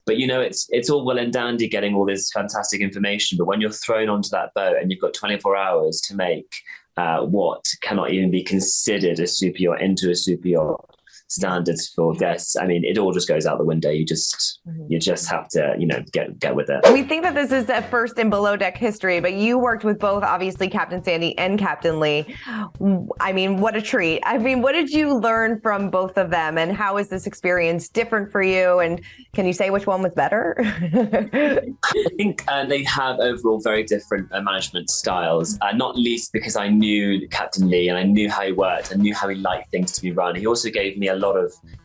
But it's all well and dandy getting all this fantastic information, but when you're thrown onto that boat and you've got 24 hours to make what cannot even be considered a super yacht into a super yacht standards for guests, I mean, it all just goes out the window. You just have to, get with it. We think that this is a first in Below Deck history, but you worked with both, obviously, Captain Sandy and Captain Lee. I mean, what a treat. I mean, what did you learn from both of them, and how is this experience different for you? And can you say which one was better? I think they have overall very different management styles, not least because I knew Captain Lee and I knew how he worked. I knew how he liked things to be run. He also gave me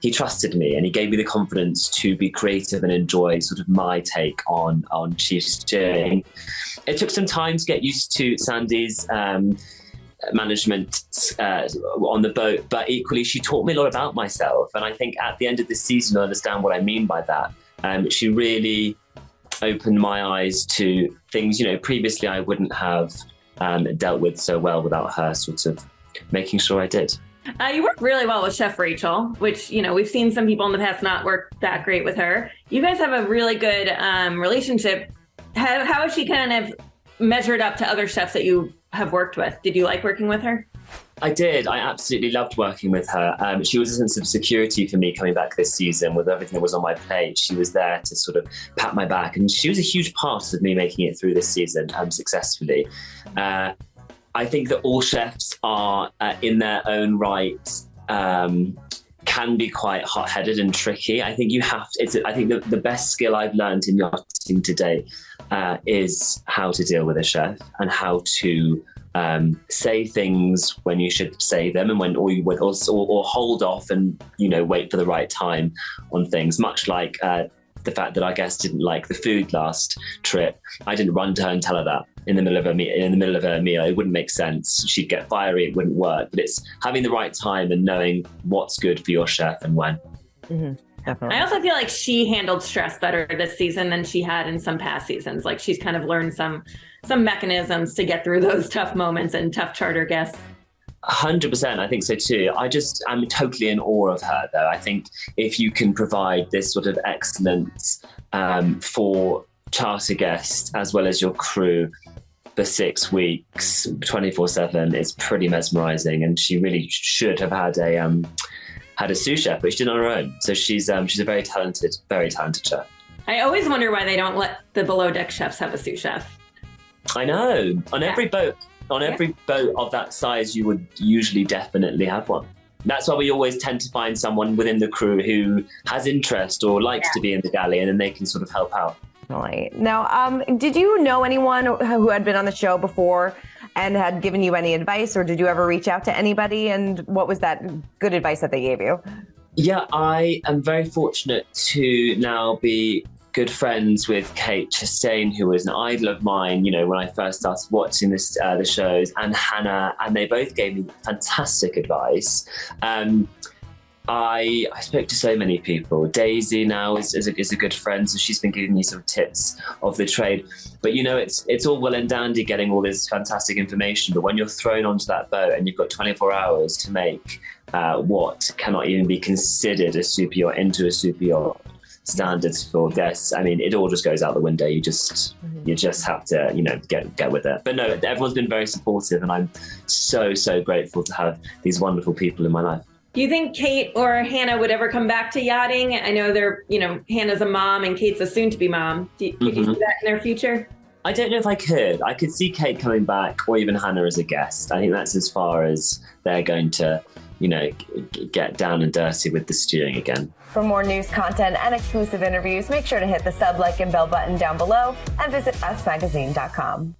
he trusted me, and he gave me the confidence to be creative and enjoy sort of my take on chief steering. It took some time to get used to Sandy's management on the boat, but equally she taught me a lot about myself. And I think at the end of this season, I understand what I mean by that. She really opened my eyes to things, previously I wouldn't have dealt with so well without her sort of making sure I did. You work really well with Chef Rachel, which, we've seen some people in the past not work that great with her. You guys have a really good relationship. How has she kind of measured up to other chefs that you have worked with? Did you like working with her? I did. I absolutely loved working with her. She was a sense of security for me coming back this season with everything that was on my plate. She was there to sort of pat my back, and she was a huge part of me making it through this season successfully. I think that all chefs are, in their own right, can be quite hot-headed and tricky. I think I think the best skill I've learned in yachting today is how to deal with a chef and how to say things when you should say them, and when or hold off and wait for the right time on things. Much like the fact that our guest didn't like the food last trip, I didn't run to her and tell her that in the middle of a meal. It wouldn't make sense. She'd get fiery. It wouldn't work. But it's having the right time and knowing what's good for your chef and when. Mm-hmm. Definitely. I also feel like she handled stress better this season than she had in some past seasons. Like, she's kind of learned some mechanisms to get through those tough moments and tough charter guests. 100%. I think so too. I'm totally in awe of her, though. I think if you can provide this sort of excellence for charter guests as well as your crew for 6 weeks, 24/7, it's pretty mesmerizing. And she really should have had a sous chef, but she did it on her own. So she's a very talented chef. I always wonder why they don't let the below deck chefs have a sous chef. I know. On every boat of that size, you would usually definitely have one. That's why we always tend to find someone within the crew who has interest or likes to be in the galley, and then they can sort of help out. Right. Now, did you know anyone who had been on the show before and had given you any advice, or did you ever reach out to anybody? And what was that good advice that they gave you? Yeah, I am very fortunate to now be good friends with Kate Chastain, who was an idol of mine, when I first started watching the shows, and Hannah, and they both gave me fantastic advice. I spoke to so many people. Daisy now is a good friend, so she's been giving me some tips of the trade. But it's all well and dandy getting all this fantastic information, but when you're thrown onto that boat and you've got 24 hours to make what cannot even be considered a super yacht into a super yacht standards for guests, I mean, it all just goes out the window. You just have to get with it. But no, everyone's been very supportive, and I'm so grateful to have these wonderful people in my life. Do you think Kate or Hannah would ever come back to yachting? I know Hannah's a mom and Kate's a soon-to-be mom. Could you see that in their future? I don't know if I could. I could see Kate coming back, or even Hannah as a guest. I think that's as far as they're going to, get down and dirty with the stewing again. For more news, content, and exclusive interviews, make sure to hit the sub, like, and bell button down below, and visit usmagazine.com.